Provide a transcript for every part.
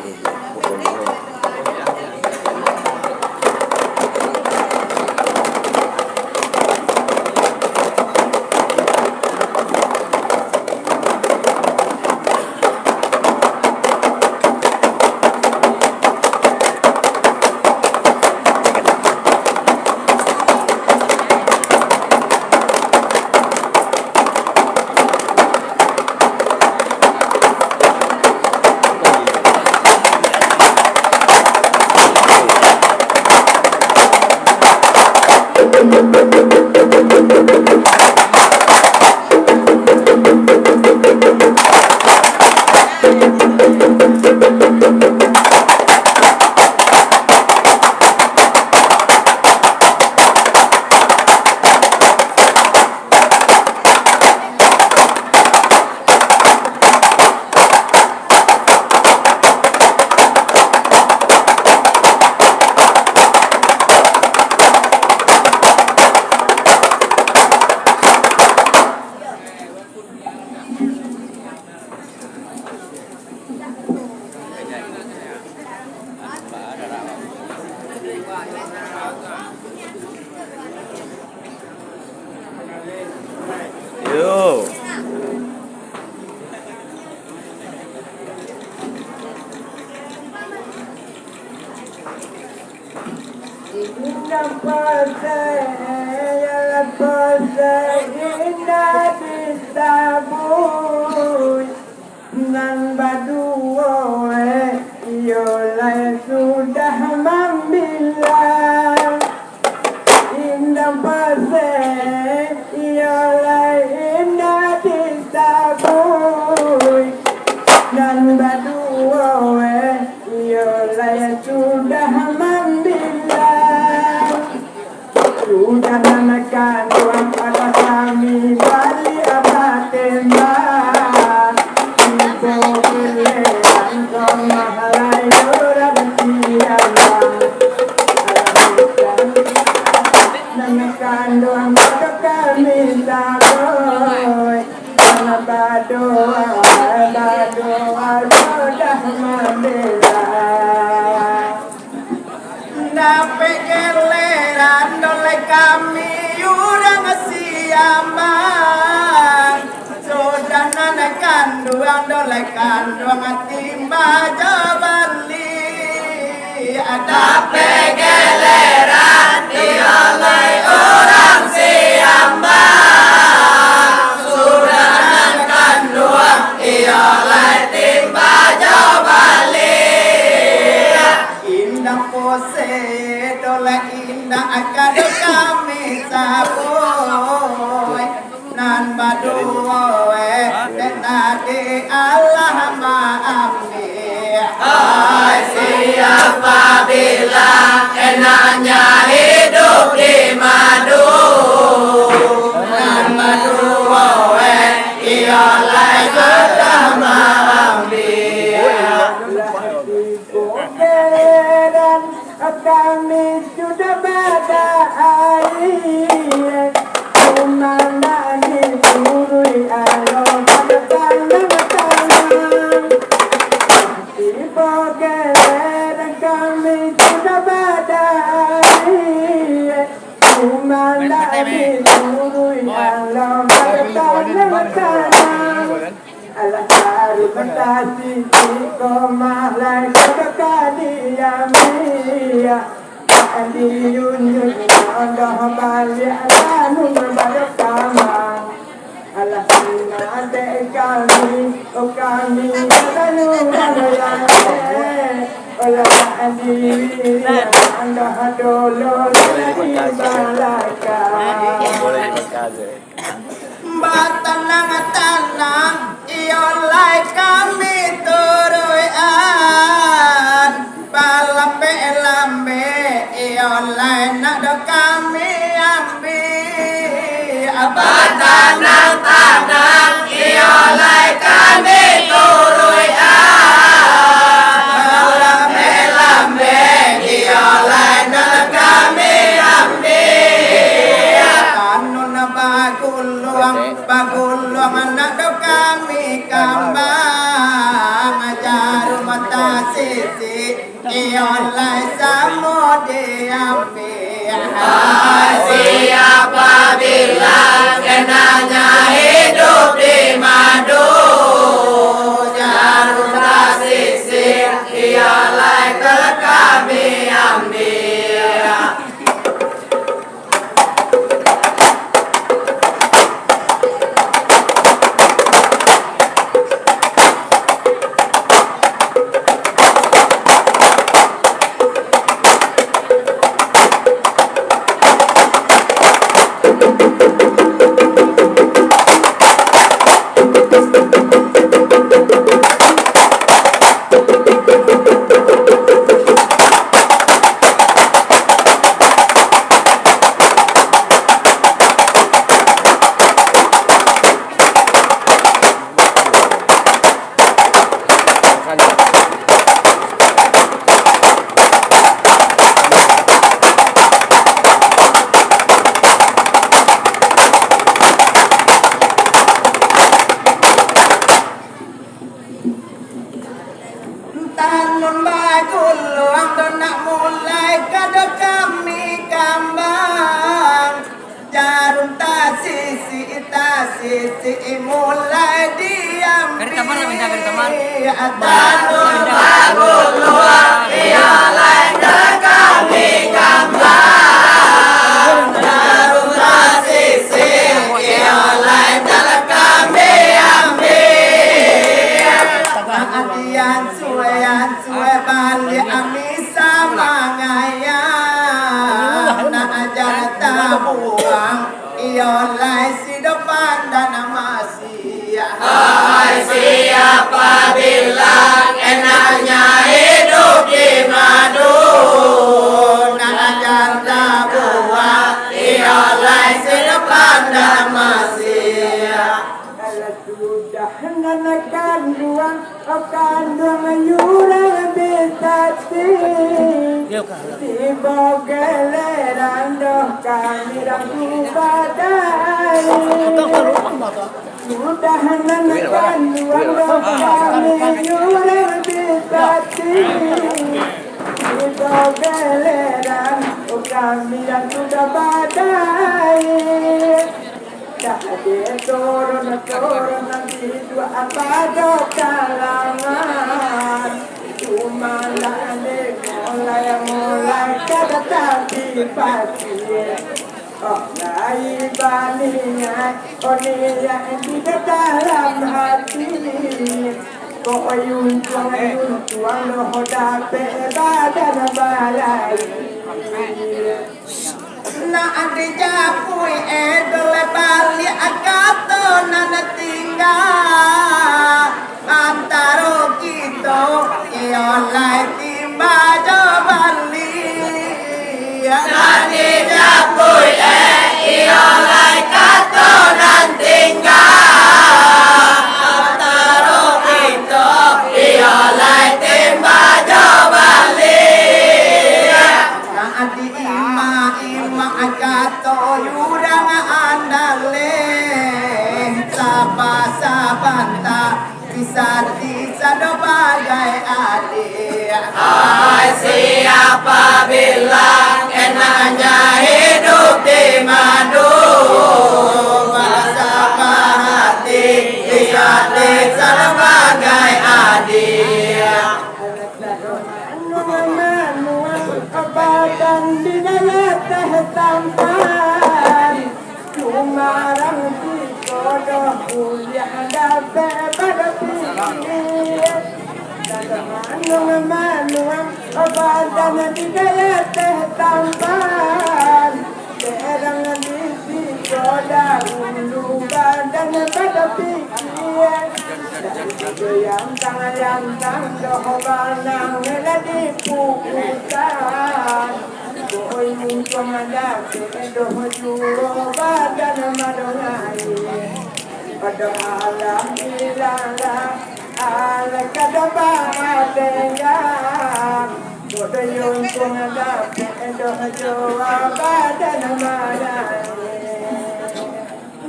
Yo. Nan badua yolai sudah membilang indah pasai yolai indah disabui nan badua yolai sudah membilang sudah nanakan tuan pada kami bali abad tembak kami urang siamang sudah nanakan duang dolekan duang timba jabali ada pegeleran diolai orang siamang sudah nanakan duang diolai timba jabali indah pose dole indah akadu kami saboy nan badoe dan tadi Allah maafni hai siapa bilang enaknya hidup di madu nan badoe ialah sudah maafni kami sudah pada air kumandang diurui alon pada tangan tiba geleran kami sudah pada air kumandang diurui alon pada tangan alas baru mentasi koma lai kedekadiamia Andiyun anda balik anu berbarakah alas ade kami kami lalu olah andiyun anda dolo lagi balaka tanang iolai kami turuan balambe lambe iolai nak kami ambil apa tanang iolai kami turuan balambe lambe iolai nak kami ambil kanun baguluang anak kami kambang jarum mata sisi Ionlah samudiyami Siapa bilang kenanya hidup di madu, jarum tak sisir ialah kami ambil. Tanun bagul luang don nak mulai kado kami kambang jarum tasisi mulai diam Tanun bagul luang ialah kami kambang jarum tasisi ialah kami Adian suwe balik ami sama ngayang na ajar tabuang iolai si depan dan masih Hai siapa bilang enaknya hidup di madu, na ajar tabuang iolai si depan dan masih. Sudah menekan ruang akan menyurang betati tiba geleran doh kami ragu badai sudah menekan ruang akan menyurang betati tiba geleran kami ragu badai tak ada turun nanti dua apa kalangan cuma lane mulai kata tapi pasti oh naik baninya oh ni yang di dalam hati kau yun tuang lo dapat badan balai na ade japui edole bali agato nana tinggal antaro kita iolai timba jo bali Nani japui iolai kato nan tinggal antaro kita iolai timba jobali. na adi ima agato yurang andale sabanta bisa do bagai adik Hai siapa bilang enaknya hidup di madu, masa hati bisa sebagai adik. badan di dalam teh tampan cuma orang di kodoh kuliah dapat pada pikir manuang badan di dalam teh tampan terang di kodoh ulu badan pada pikir yang tang doh banang di puputan boy muncung ada doh juro badan madonai pada alam ilala ala kada bahagia boy muncung ada doh juro badan madonai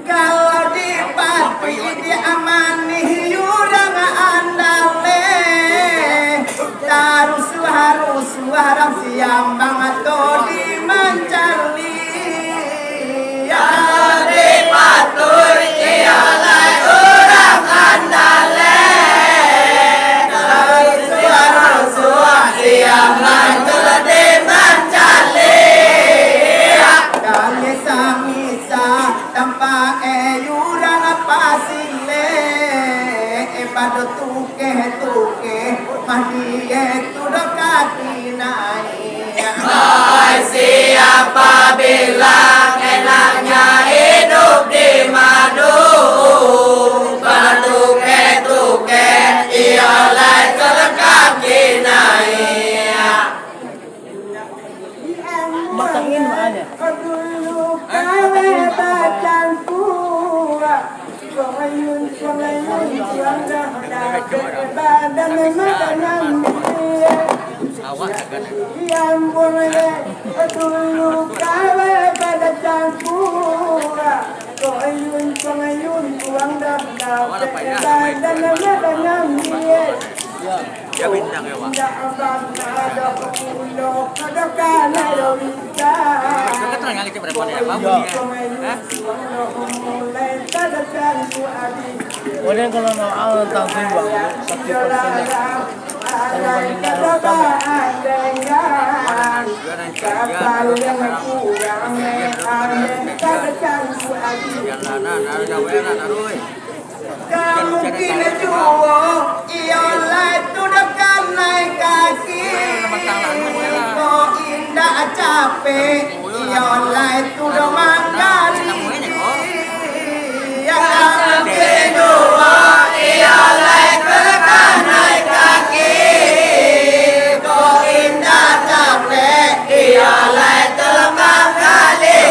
kalau di pati di amani yurang andale rusuh haram siang banget di mencari ya di patur ialai urang andale rusuh siang mantul di mencari kami samisa tanpa yurang pasile pada tuke mahdi itu dekati naik siapa bilang enaknya hidup di madu Batuke ialai kaki naik Matangin makanya. Dulu kale bacanku, pengayun tuang dah badan makanan dia. Yang boleh dulu kale bacanku, pengayun tuang dah badan makanan dia. Ya bintang ya, Pak. Keterangan kita berapa ya, Pak? Kemudian kalau mau awal tentang bang, 1% mungkin juo iolai tu dekat naik kaki kok indah capek iolai tu manggali ya mungkin juo iolai dekat naik kaki kok indah capek iolai telemah kali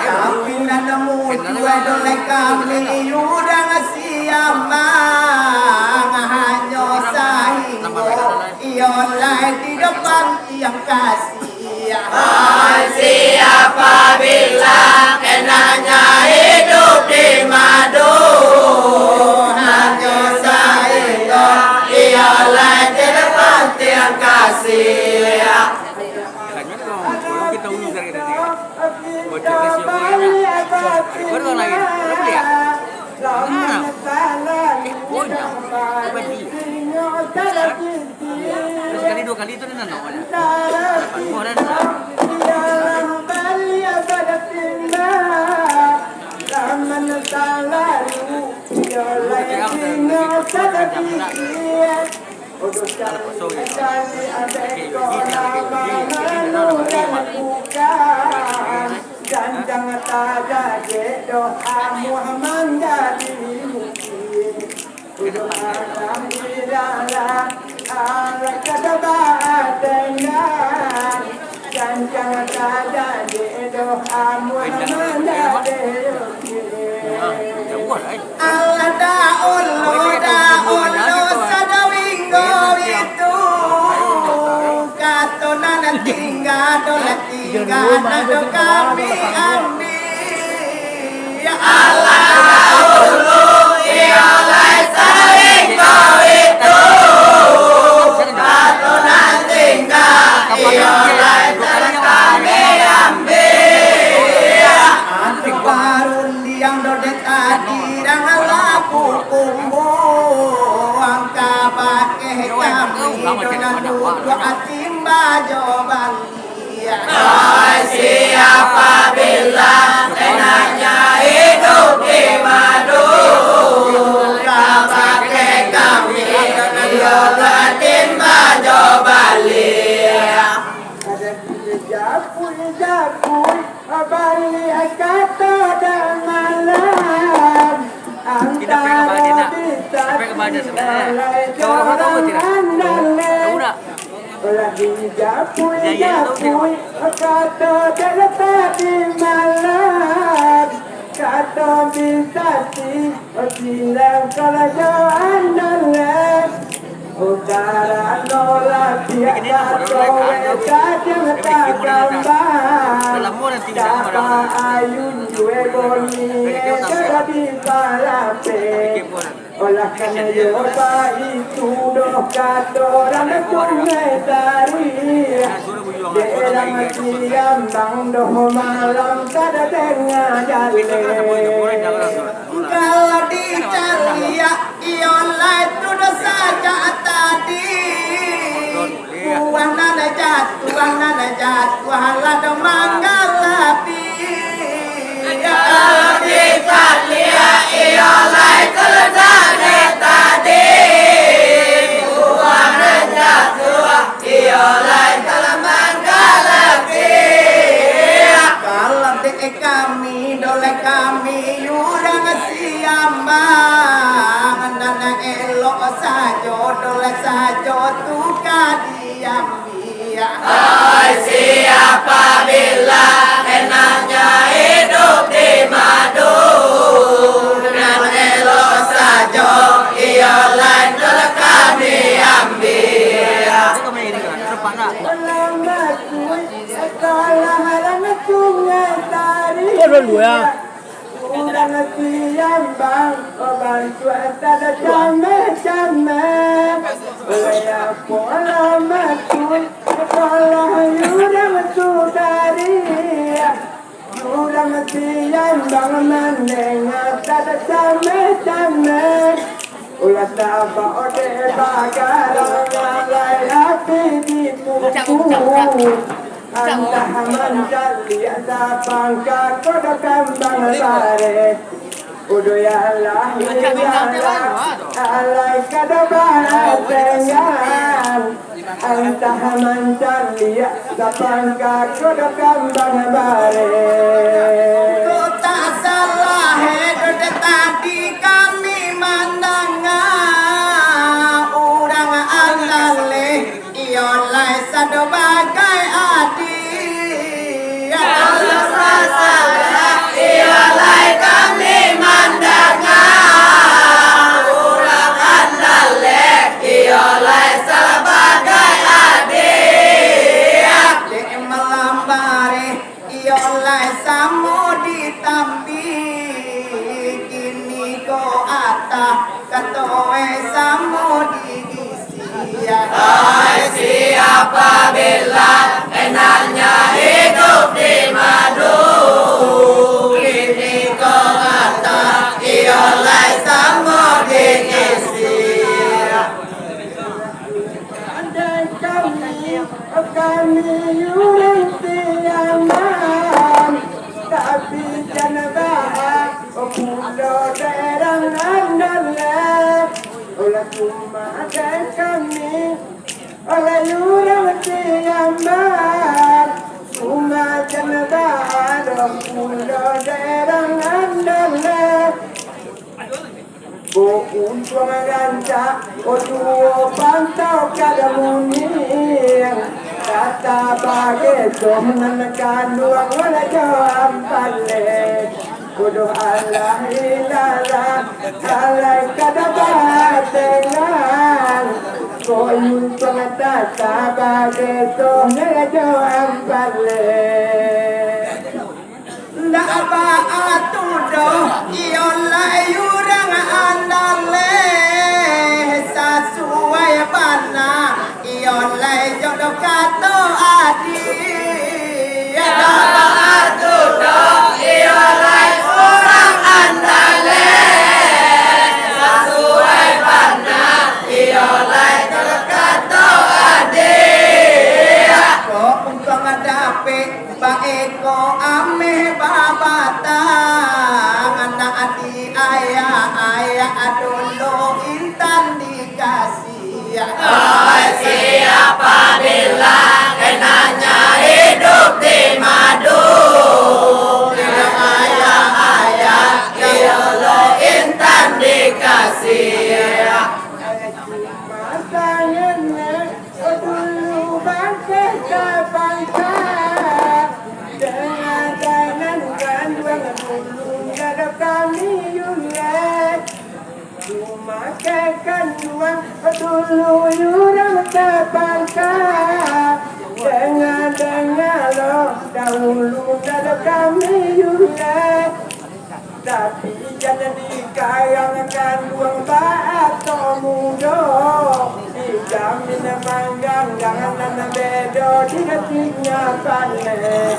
tapi nadamu dua dolai kami udang siamang hanya sahingo iolai di depan tiang kasih siapa bilang enaknya hidup di madu hanya sahingo iolai di depan tiang kasih kita unjuk dari tadi. Bocor baru lagi, belum dia. Mana? Punya, sekali 2 kali itu dengan nomornya. Jangan tada doa Muhammad jadi mungkin doa kami dalam Allah kata dengan jangan tada doa Muhammad jadi Allah daun sadawingo itu katonan tinggal nado kami ambil ya Allah dahulu ialai saling kau itu aturan tinggal ialai kami ambil anti karun yang dodek tadi dan laku kumbu angka pakai kami dengan dua timba jawaban siapa bilang enaknya hidup di madu pakai kami iolai timba jobali Japui bali kata dan malam antara kita Kalau orang tahu tidak? Tahu tak? lagi Japui kata dan tadi malam kata bisa silang kerajaan dalam utara nolak tiada kowe kadang tak gambar siapa ayun gue boni jadi balape olah karena yoba itu doh kadoran sungai tari dalam siang bang doh malam kada tengah jalan kalau dicari ya iolah itu dosa tadi tuang nana jatuh halad manggalapi Kalau dicari ya iolah itu dosa tadi tuang jatuh iolah itu manggalapi kalau dek kami doleh kami yurang siambang nana elok sajo doleh sajo tuka diambil siapa bilang enaknya hidup di madu dengan elok saja ialah telah kami ambil Udang siang bang, bantu ada jame-jame. Oleh pola matui, pola udang sudari. Udang siang bang mendengar ada jame-jame. Ulah taba ode bagaran ngalai hati di pupu. Anda mencari sabang kakoda kambang bare udo ya Allah ya alai kada batengan anta mencari sabang kakoda kambang bare kota salah dode tadi kami mandanga urang andale iolah sado bagai adi ialah kami mandanga urang andale ialah sebagai adik dek melambare iolah samo ditambi kini ko ata katoe samo digisi siapa bilang enaknya hidup di madu kini kau kata ialah sama diisi andai kami yurang siaman tapi jangan bahas pulau derang andalek oleh cuma kami oleh yurang siaman cuma jangan bahas pulau derang andalek Untung ranca, oduo pantau kada muning. Kata bagai sohnan kanduang wala jawab balik. Kudu Allah ilala, alai kada batengan. Ko untung tata bagai sohnan jawab balik. Laba atudo iolah yurang andale sasuai bana iolah jodoh kato adi Laba atudo ialah orang andale sesuai bana ialah terkata adik ko untung dape baeko ame babatang anak adi ayah adondo intan dikasih siapa bilang enaknya hidup di madu dengan ayah ialah intan dikasih Masanya dulu bangsa bangsa dengan danan ganduang dulu ada kami yulet cuma kekanduang dulu yurang bangsa dengan lo dahulu ada kami yulet tapi jangan dikayangkan uang atau mudo jangan nana bedo dikasihnya panen.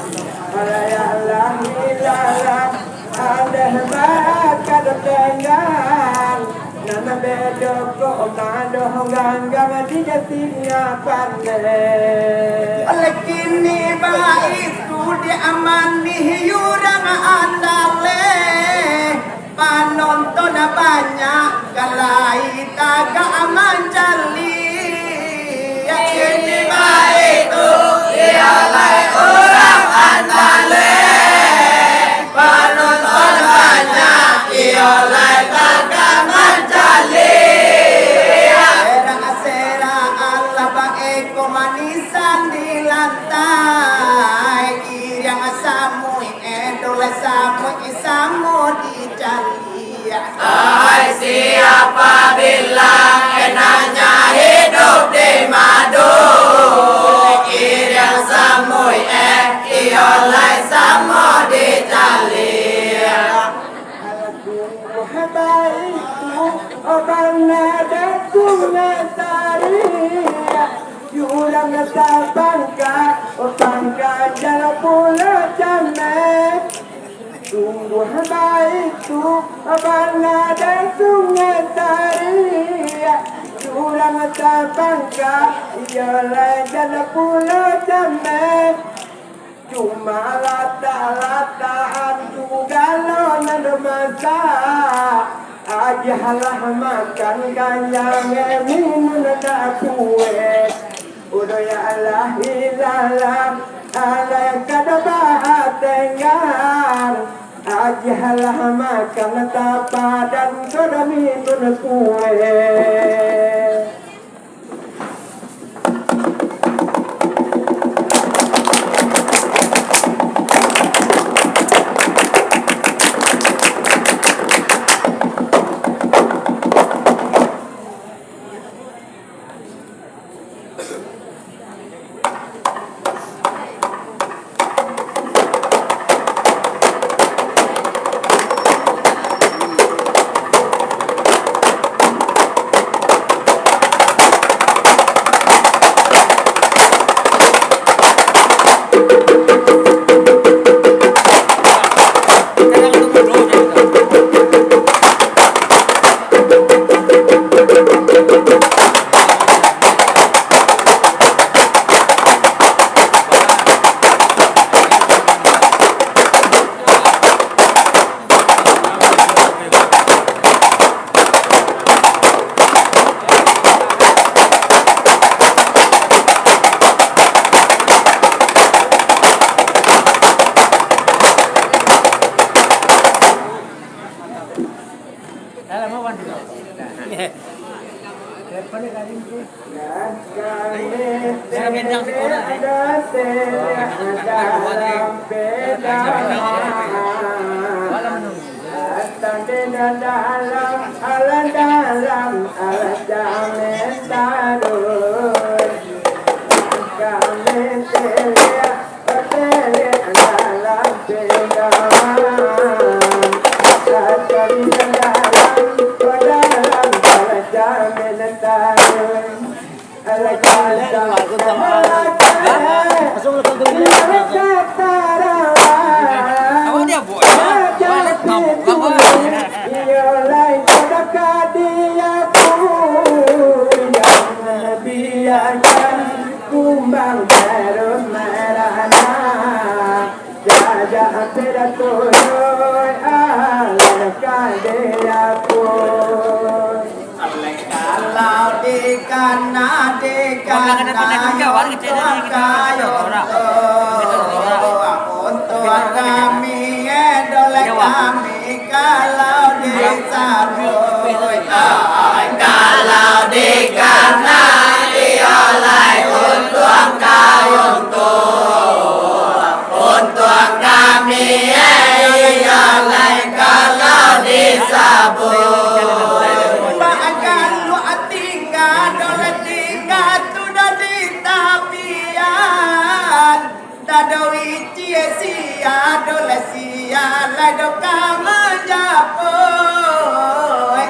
Alayalah hilalah ada hebat kada tenggang. Nana bedo ko mado ganggang dikasihnya panen. Oleh kini itu diamani yurang andale. Panonton banyak kalai taga aman jali. Kini itu ialah orang andale. Penonton banyak ialah takkan mencari. Sera Allah bagai komanisan di lantai. Yang samui edola samui samu di jali. Hai siapa bilang enaknya hidup di madu. Kiriang samui iolai samo di jali. Habaitu obana dakunga taria yulang sabangka obangka jala pula jame tunggu habaitu obana dakunga taria yulang sabangka jala pula jame cuma lata-lataan galon masa aja halah makan kanyang minum tak kue udah ya Allah hilalah ala yang kada bahatengan aja halah makan tak padan kada minum kue.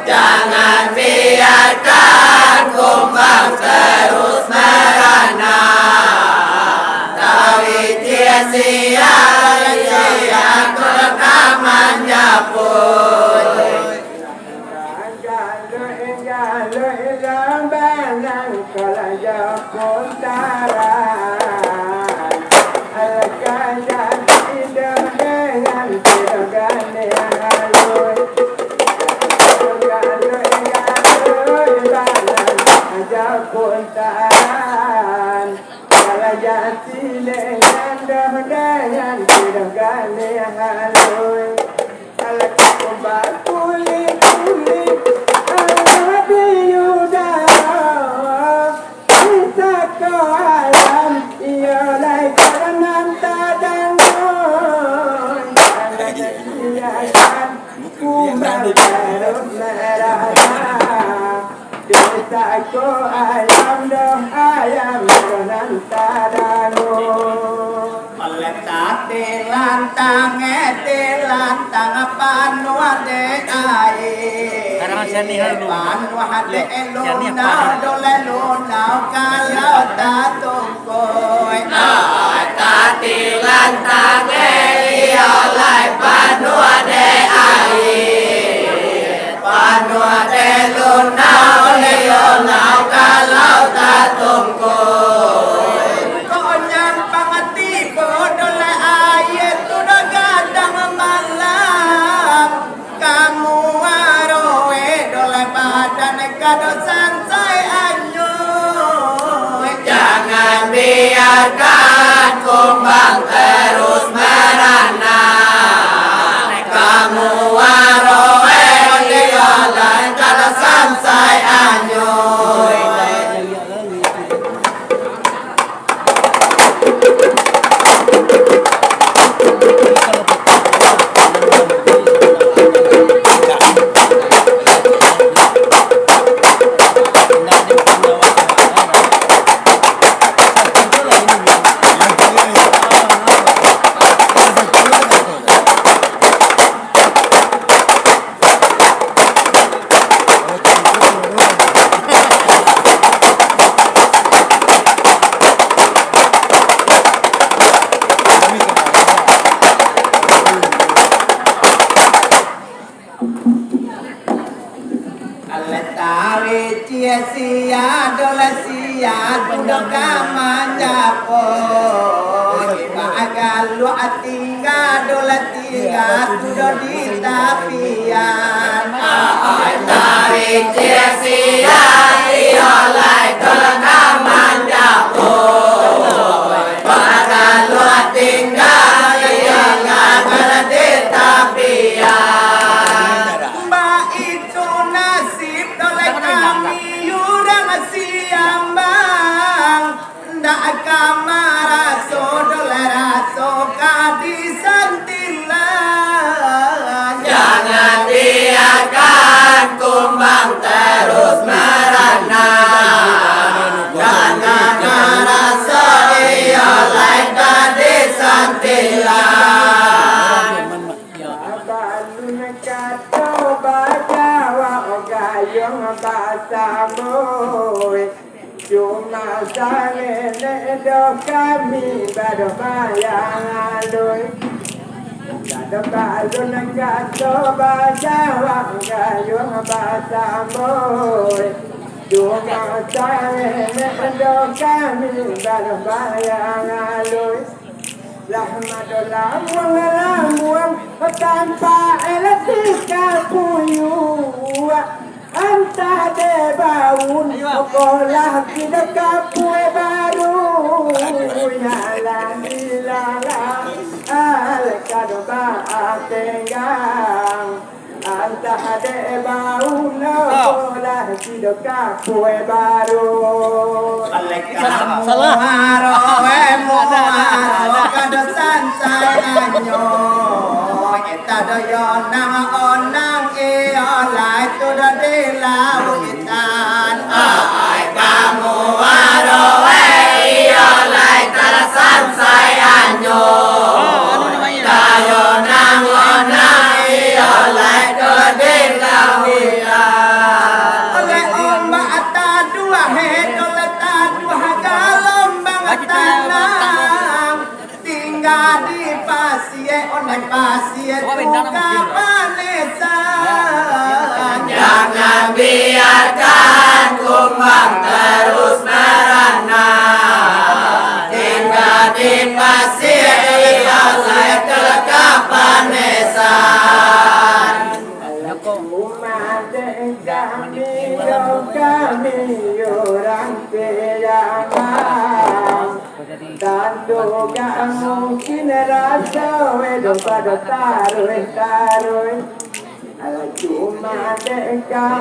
Jangan biarkan kumbang terus merana. sia sia rekaman japun pasir buka panesan. Jangan biarkan kumbang terus merana, tinggal di pasir oleh kelekapan nesan. Umat kami orang pejangan dan juga mungkin rasa wedo pada taruh. Cuma kami